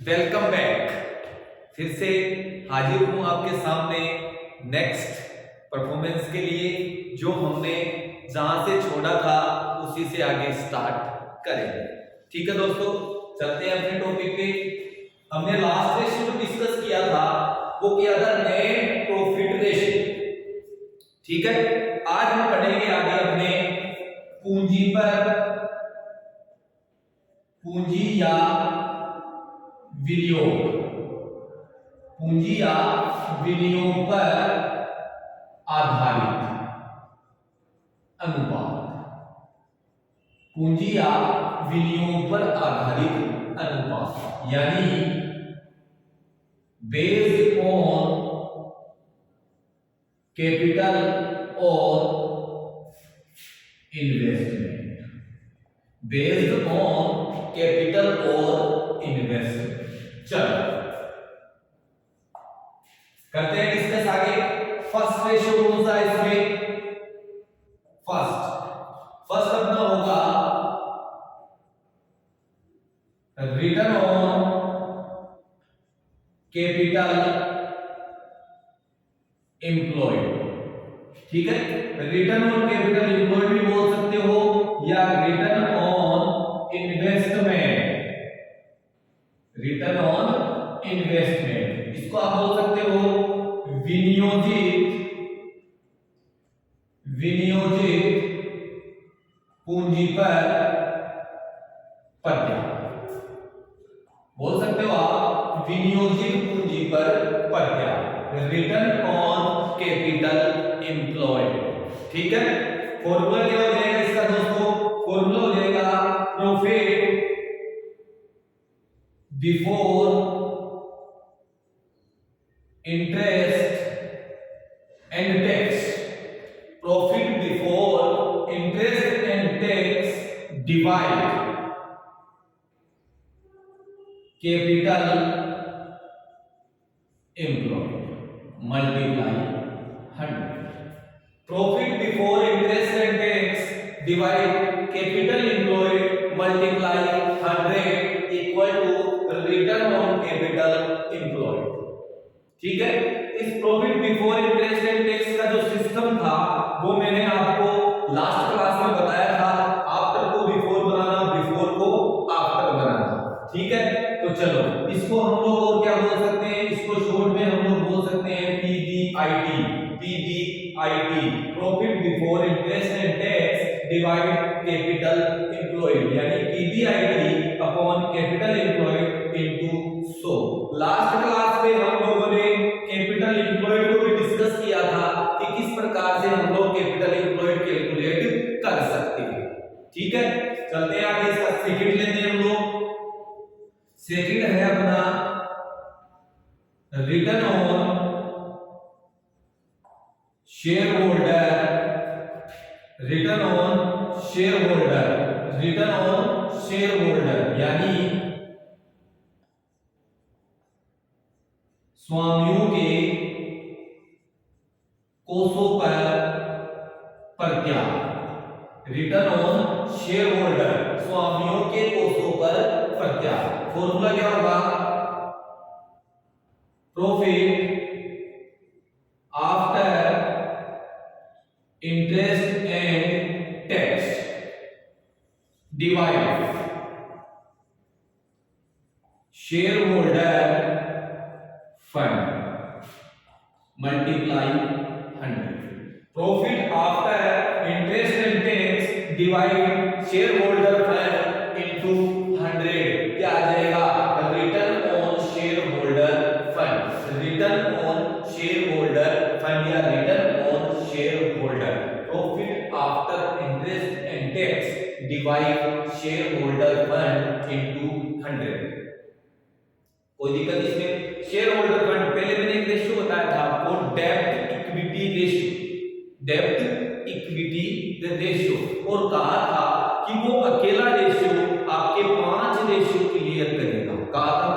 Welcome back. फिर से हाजिर हूं आपके सामने नेक्स्ट परफॉर्मेंस के लिए, जो हमने जहां से छोड़ा था उसी से आगे स्टार्ट करेंगे। ठीक है दोस्तों, चलते हैं अपने टॉपिक पे। हमने लास्ट रेशियो जो डिस्कस किया था वो किया था नेट प्रॉफिट रेशियो। ठीक है, आज हम पढ़ेंगे आगे अपने पूंजी या विनियोग, पूंजी या विनियोग पर आधारित अनुपात, पूंजी या विनियोग पर आधारित अनुपात, यानी बेस्ड ऑन कैपिटल और इन्वेस्टमेंट, बेस्ड ऑन कैपिटल और इन्वेस्टमेंट। चलो करते हैं डिस्कस आगे। फर्स्ट रेशियो कौन सा है इसमें? फर्स्ट अपना होगा रिटर्न ऑन कैपिटल एम्प्लॉयड। ठीक है, रिटर्न ऑन कैपिटल एम्प्लॉयड भी बोल सकते हो या return on investment, return on investment, इसको आप बोल सकते हो विनियोजित पूंजी पर प्रत्याय, बोल सकते हो आप विनियोजित पूंजी पर प्रत्याय, रिटर्न ऑन कैपिटल एम्प्लॉयड। ठीक है, फॉर्मूला क्या हो जाएगा इसका दोस्तों? फॉर्मूला हो जाएगा profit before interest and tax, profit before interest and tax divide capital employed multiply 100। Profit before interest and tax divide capital employed multiply 100 equal to return on capital employed. ठीक है, इस profit before interest and tax का जो system था वो मैंने आपको last class में बताया था। आफ्टर को बिफोर बनाना, बिफोर को आफ्टर बनाना। ठीक है, तो चलो इसको हम लोग और क्या बोल सकते हैं? इसको शॉर्ट में हम लोग बोल सकते हैं PBIT, profit before interest and tax divide capital employed, यानी PBIT upon capital employed into 100। Last class में हम लोगों ने कैपिटल एम्प्लॉयड को भी डिस्कस किया था कि किस प्रकार से हम लोग कैपिटल एम्प्लॉयड कैलकुलेट कर सकते हैं। ठीक है, चलते हैं आगे। इसका सेकंड लेते हैं हम लोग। सेकंड है अपना return on share holder, return on share holder, return on share holder, यानी स्वामियों के कोषों पर प्रत्याय, रिटर्न ऑन शेयर होल्डर, स्वामियों के कोषों पर प्रत्याय। फॉर्मूला क्या होगा? Profit after interest and tax divide share holder fund multiply 100। Profit after interest and tax divide share holder fund into 100 क्या आ जाएगा? Return on share holder fund, return on share holder fund या return on share holder, profit after interest and tax divide share holder fund into 100। कोई दिक्कत इसमें? Share holder fund पहले मैंने एक ratio बताया था आपको, डेब्ट इक्विटी रेशियो, डेब्ट इक्विटी रेशियो, और कहा था कि वो अकेला रेशियो आपके 5 रेशियो क्लियर करेगा। कहा था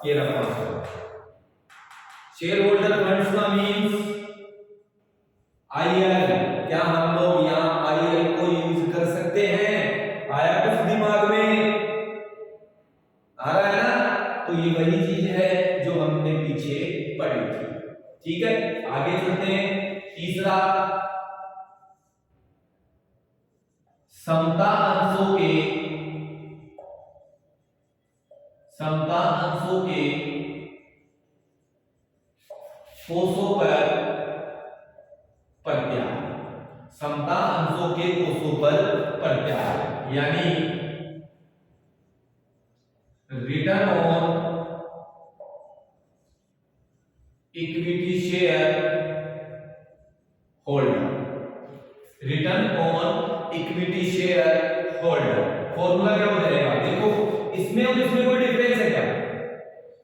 ये रखा शेयर होल्डर फंड्स का मींस आईएल। क्या हम लोग यहां आईएल को यूज कर सकते हैं? आया कुछ दिमाग में? आ रहा है ना? तो ये वही चीज है जो हमने पीछे पढ़ी थी। ठीक है, आगे चलते हैं। तीसरा, समता अंशों के कोषों पर प्रत्याय। समता अंशों के कोषों पर प्रत्याय यानी return on equity share holder. Return on equity share holder formula क्या हो जाएगा? देखो इसमें और इसमें कोई डिफरेंस है क्या?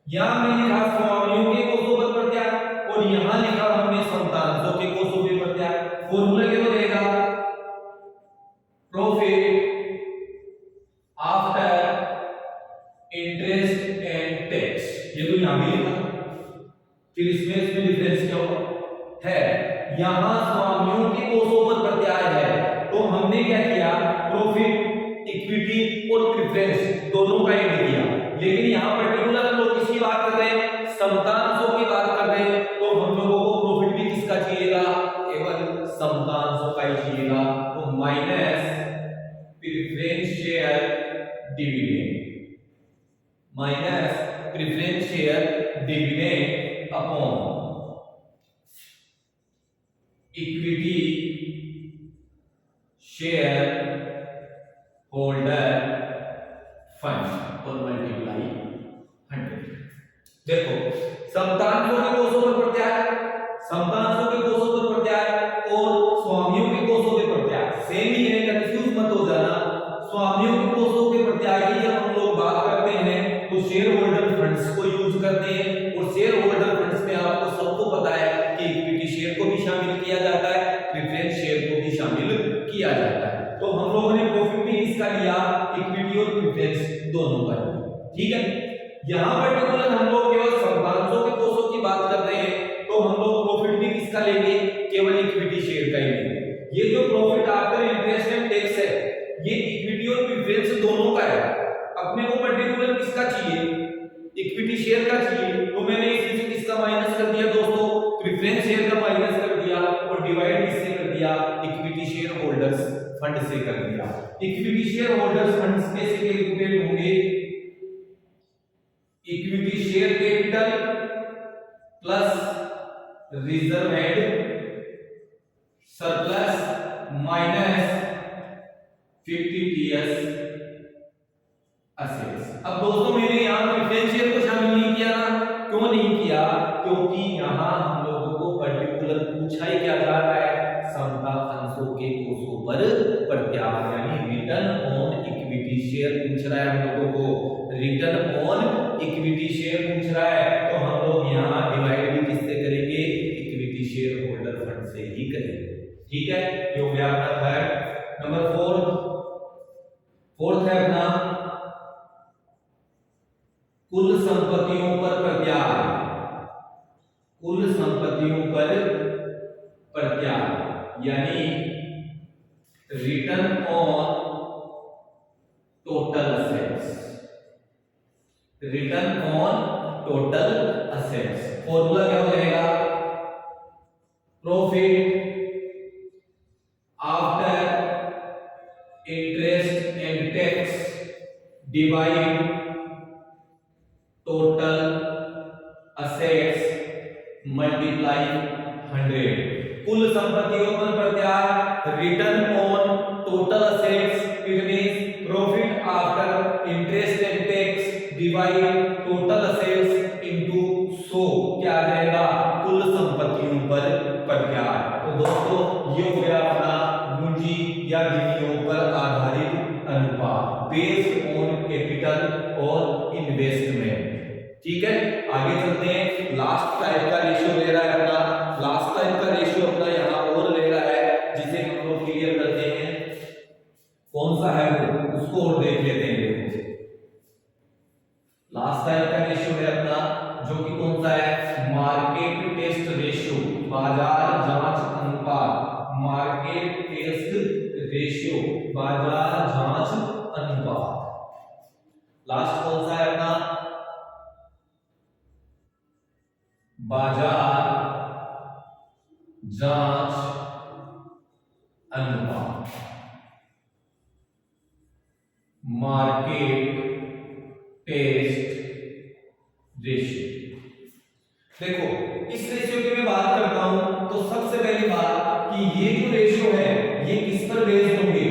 यहां हमने लिखा स्वामियों के कोषों पर प्रत्याय और यहां लिखा हमने समतांशों के कोषों पर प्रत्याय। फॉर्मूला क्या हो जाएगा? Profit after interest and tax. ये तो यहां भी लिखा, फिर इसमें डिफरेंस क्या होगा? है यहां स्वामियों के कोषों पर प्रत्याय है तो हमने क्या किया? प्रॉफिट, इक्विटी और प्रेफरेंस दोनों का ऐड किया। लेकिन यहां पर्टिकुलर हम लोग किसकी बात कर रहे हैं? समतांशों की बात कर रहे हैं, तो हम लोगों को प्रॉफिट भी किसका चाहिएगा? केवल समतांशों का ही चाहिएगा। तो minus preference share dividend, minus preference share dividend upon equity share holder fund और मल्टीप्लाई 100। देखो समतांशों के कोषों पर प्रत्याय, समतांशों के कोषों पर प्रत्याय और स्वामियों के कोषों पर प्रत्याय सेम ही है, कंफ्यूज मत हो जाना। स्वामियों के कोषों के प्रत्याय की जब हम लोग बात करते हैं तो शेयर होल्डर फंड्स को यूज करते हैं और शेयर होल्डर फंड्स में आपको सबको पता है कि इक्विटी शेयर को भी शामिल किया जाता है, प्रेफरेंस शेयर को भी शामिल किया जाता है। तो हम लोगों ने प्रॉफिट भी किसका लिया? इक्विटी और प्रेफरेंस दोनों का। ठीक है, यहां पर्टिकुलर हम लोग केवल समतांशों के कोषों की बात कर रहे हैं तो हम लोग प्रॉफिट भी किसका लेंगे? केवल इक्विटी शेयर का ही लेंगे। ये जो profit after interest and tax है ये इक्विटी और प्रेफरेंस दोनों का है। अपने को पर्टिकुलर किसका चाहिए? इक्विटी शेयर का चाहिए, तो मैंने इसमें से किसका माइनस कर दिया दोस्तों? प्रेफरेंस शेयर का माइनस कर दिया और डिवाइड किससे कर दिया? इक्विटी शेयर होल्डर्स फंड से कर दिया। इक्विटी शेयर होल्डर्स फंड्स कैसे कैलकुलेट होंगे? Equity share capital plus reserved surplus minus 50 TS assets. अब दोस्तों मैंने यहां प्रेफरेंस शेयर को शामिल नहीं किया ना, क्यों नहीं किया? क्योंकि यहां हम लोगों को पर्टिकुलर पूछा ही क्या जा रहा है? समता अंशों के कोषों पर प्रत्याय यानी रिटर्न ऑन इक्विटी शेयर पूछ रहा है हम लोगों को। रिटर्न ऑन इक्विटी शेयर पूछ रहा है तो हम लोग यहां डिवाइड भी किससे करेंगे? इक्विटी शेयर होल्डर फंड से ही करेंगे। ठीक है, ये हो गया अपना थर्ड। नंबर फोर्थ है अपना कुल संपत्तियों पर प्रत्याय। कुल संपत्तियों पर प्रत्याय यानी return on total assets. Return on total assets formula क्या हो जाएगा? Profit after interest and tax divide total assets multiply 100। कुल संपत्तियों पर प्रत्याय return on total assets it means profit after interest and tax divide total assets into 100 क्या आ जाएगा? कुल संपत्तियों पर प्रत्याय। तो दोस्तों ये हो गया अपना पूंजी या गिनियों पर आधारित अनुपात बेस्ड ऑन कैपिटल और इन्वेस्टमेंट। ठीक है, आगे चलते हैं। लास्ट टाइप का रेशियो ले रहा है अपना, लास्ट टाइप का रेशियो अपना यहां और ले रहा है जिसे हम लोग क्लियर करते हैं। कौन सा है वो, उसको और देख लेते हैं। लास्ट टाइप का रेशियो है अपना जो कि कौन सा है? मार्केट टेस्ट रेशियो, बाजार जांच अनुपात। मार्केट टेस्ट रेशियो, बाजार जांच अनुपात। लास्ट कौन सा है अपना? बाजार जांच अनुपात, मार्केट टेस्ट रेशियो। देखो इस रेशियो की मैं बात करता हूं तो सबसे पहली बात कि ये जो रेशियो है ये किस पर बेस्ड होंगे,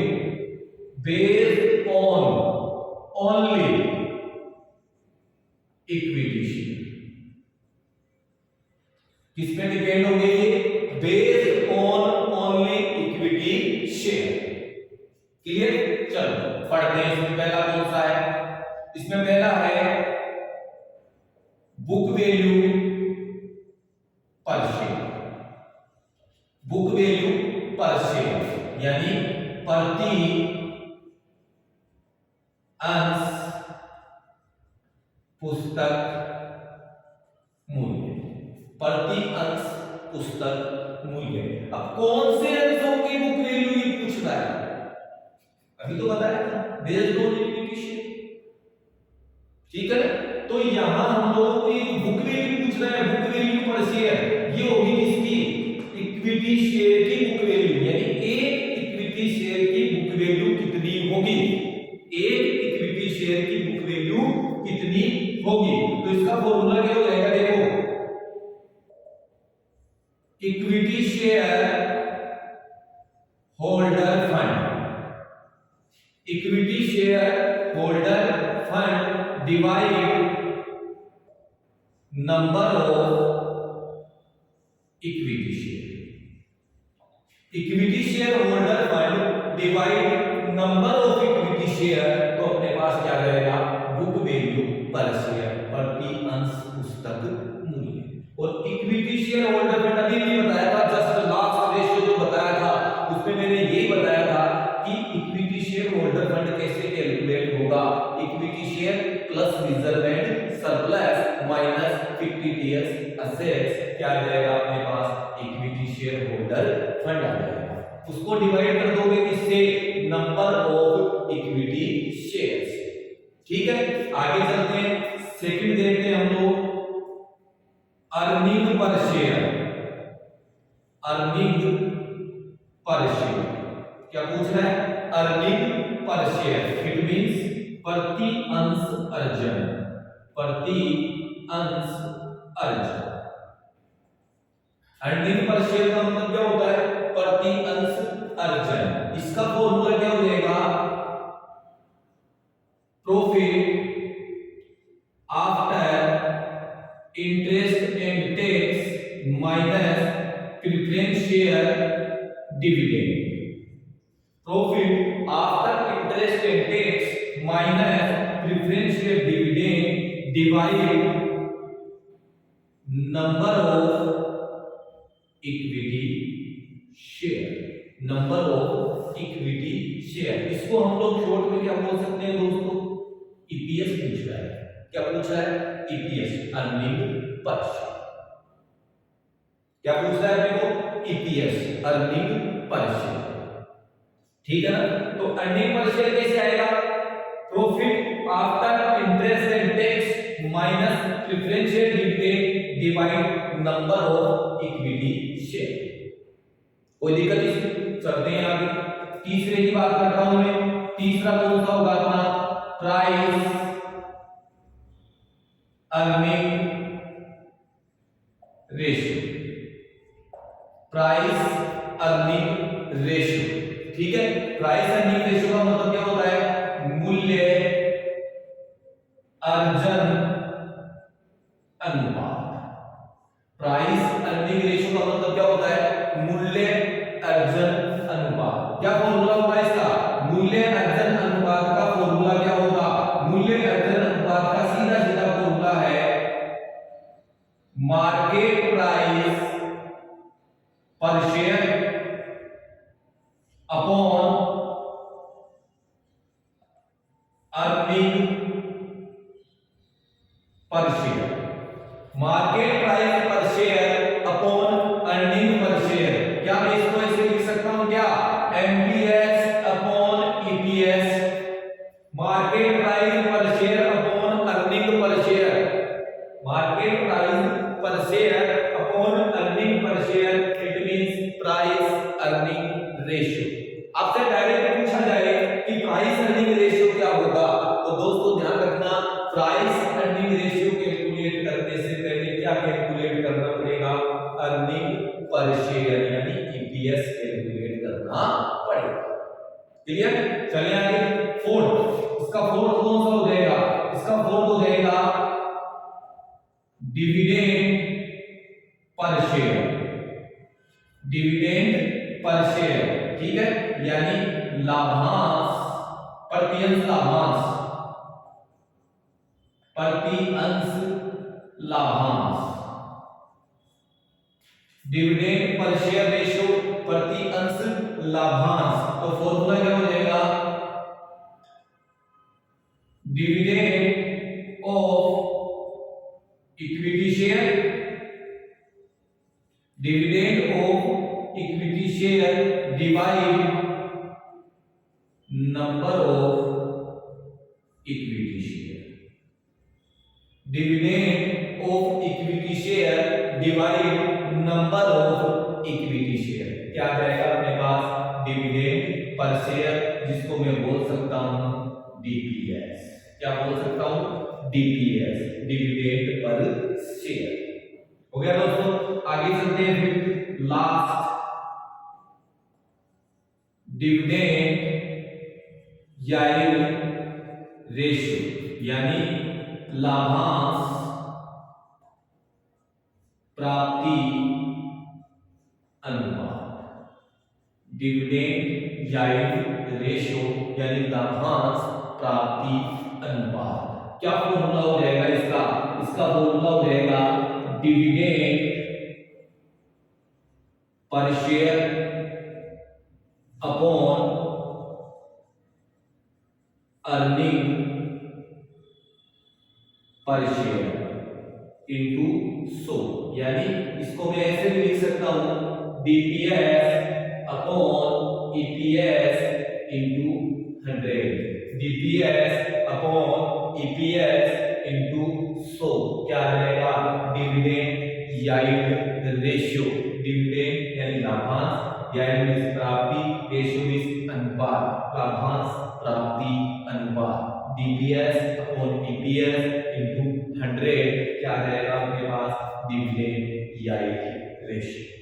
based on only equity share. किस पे डिपेंड होंगे ये, based on only equity share. Clear, चलो पढ़ते हैं। इसमें पहला कौन सा है, इसमें पहला है बुक वैल्यू पर शेयर। बुक वैल्यू पर शेयर यानी प्रति अंश पुस्तक मूल्य, प्रति अंश पुस्तक मूल्य। अब कौन से अंशों की बुक वैल्यू ये पूछ रहा है, अभी तो बताया था बेस्ड ऑन इक्विटी शेयर, ठीक है ना। तो यहां हम लोगों को ये बुक वैल्यू पूछ रहा है, बुक वैल्यू पर शेयर, ये होगी किसकी, इक्विटी शेयर की बुक वैल्यू। यानी एक इक्विटी शेयर की बुक वैल्यू कितनी होगी, एक इक्विटी शेयर की बुक वैल्यू कितनी होगी। तो इसका फॉर्मूला क्या हो जाएगा, देखो equity share holder fund, equity share holder fund divide number of equity share, equity share holder fund divide number of equity share. तो अपने पास क्या रहेगा, बुक वैल्यू पर शेयर, प्रति अंश पुस्तक मूल्य। और इक्विटी शेयर होल्डर फंड अभी भी बताया था, जस्ट लास्ट रेशियो जो बताया था उसमें मैंने यही बताया था कि इक्विटी शेयर होल्डर फंड कैसे कैलकुलेट होगा, equity share plus reserve and surplus minus fictitious assets, क्या आ जाएगा अपने पास, इक्विटी शेयर होल्डर फंड आ जाएगा। उसको डिवाइड कर दोगे किससे, नंबर ऑफ इक्विटी शेयर्स। ठीक है, आगे चलते हैं, सेकंड देखते हैं हम लोग, earning per share, earning per share क्या पूछ रहा है, earning per share, it means प्रति अंश अर्जन, प्रति अंश अर्जन। अर्निंग पर शेयर का मतलब क्या होता है, प्रति अंश अर्जन। इसका फॉर्मूला क्या हो जाएगा, profit after interest and tax minus preference share dividend, profit after interest and tax minus preference share dividend divide number of equity share, number of equity share. इसको हम लोग शॉर्ट में क्या बोल सकते हैं दोस्तों, ईपीएस पूछ रहा है। क्या पूछ रहा है, ईपीएस, अर्निंग पर शेयर। क्या पूछ रहा है देखो, ईपीएस, अर्निंग पर शेयर, ठीक है ना। तो अर्निंग पर शेयर कैसे आएगा, profit after interest and tax minus preference share dividend divide number of equity share. कोई दिक्कत इसमें, चलते हैं आगे। तीसरे की बात करता हूं मैं, तीसरा कौन सा होगा अपना, price earning ratio, price earning ratio, ठीक है। प्राइस अर्निंग रेशियो का मतलब क्या होता है, मूल्य अर्जन अनुपात। प्राइस अर्निंग रेशियो का मतलब क्या होता है, मूल्य अर्जन अनुपात। क्या फॉर्मूला होगा इसका, मूल्य अर्जन अनुपात का फॉर्मूला क्या होगा, मूल्य अर्जन अनुपात का सीधा सीधा फॉर्मूला है market price per share upon earning per share, market price per share upon earning per share. क्या मैं इसको ऐसे लिख सकता हूं क्या, MPS upon EPS, market price per share upon earning per share, market price per share dividend per share, dividend per share, ठीक है, यानी लाभांश, प्रतिअंश लाभांश, प्रतिअंश लाभांश, डिविडेंड पर शेयर रेशियो प्रतिअंश लाभांश। तो फॉर्मूला क्या हो जाएगा, dividend of equity share, dividend of equity share divide number of equity share, dividend of equity share divide number of equity share. क्या आ जाएगा अपने पास, डिविडेंड पर शेयर, जिसको मैं बोल सकता हूं डीपीएस। क्या बोल सकता हूं, डीपीएस, डिविडेंड पर शेयर। हो गया दोस्तों, आगे चलते हैं फिर लास्ट, डिविडेंड याइल्ड रेशियो, यानी लाभांश प्राप्ति अनुपात, डिविडेंड याइल्ड रेशियो यानी लाभांश प्राप्ति अनुपात। क्या फॉर्मूला हो जाएगा इसका, इसका फॉर्मूला हो जाएगा dividend per share upon earning per share into 100, यानी इसको मैं ऐसे भी लिख सकता हूं DPS upon EPS into 100, DPS upon EPS into 100। क्या आ जाएगा, डिविडेंड याइल्ड रेशियो, डिविडेंड यानी लाभांश, याइल्ड मींस प्राप्ति, रेशियो मींस अनुपात, लाभांश प्राप्ति अनुपात, डीपीएस अपॉन ईपीएस इंटू 100। क्या आ जाएगा आपके पास, डिविडेंड याइल्ड रेशियो।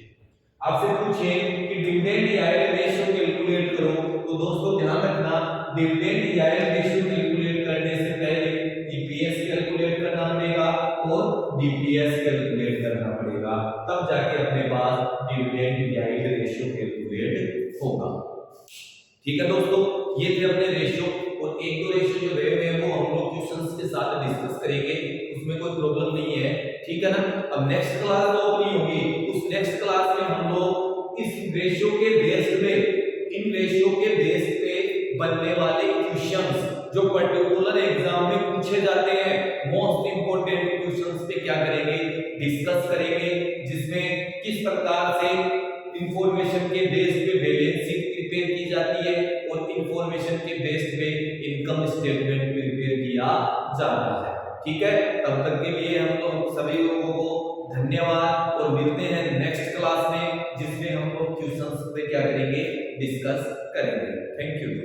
आपसे पूछे कि डिविडेंड याइल्ड रेशियो कैलकुलेट करो, तो दोस्तों ध्यान रखना, डिविडेंड याइल्ड रेशियो कैलकुलेट करने से पहले ईपीएस कैलकुलेट करना पड़ेगा और डीपीएस कैलकुलेट करना पड़ेगा, तब जाके अपने पास डिविडेंड याइल्ड रेशियो कैलकुलेट होगा। ठीक है दोस्तों, ये थे अपने रेशियो, और एक दो रेशियो जो रहे हुए हैं वो हम लोग क्वेश्चंस के साथ डिस्कस करेंगे, उसमें कोई प्रॉब्लम नहीं है, ठीक है ना। अब नेक्स्ट क्लास जो अपनी होगी, उस नेक्स्ट क्लास में हम लोग इस रेशियो के बेस पे, इन रेशियो के बेस पे बनने वाले क्वेश्चंस जो पर्टिकुलर एग्जाम में पूछे जाते हैं, मोस्ट इंपोर्टेंट क्वेश्चंस पे क्या करेंगे, डिस्कस करेंगे, जिसमें किस प्रकार से इंफॉर्मेशन के बेस पे बैलेंस शीट प्रिपेयर की जाती है और इंफॉर्मेशन के बेस पे इनकम स्टेटमेंट प्रिपेयर किया जाता है। ठीक है, तब तक के लिए हम लोग सभी लोगों को धन्यवाद, और मिलते हैं नेक्स्ट क्लास में, जिसमें हम लोग क्वेश्चंस पे क्या करेंगे, डिस्कस करेंगे। Thank you.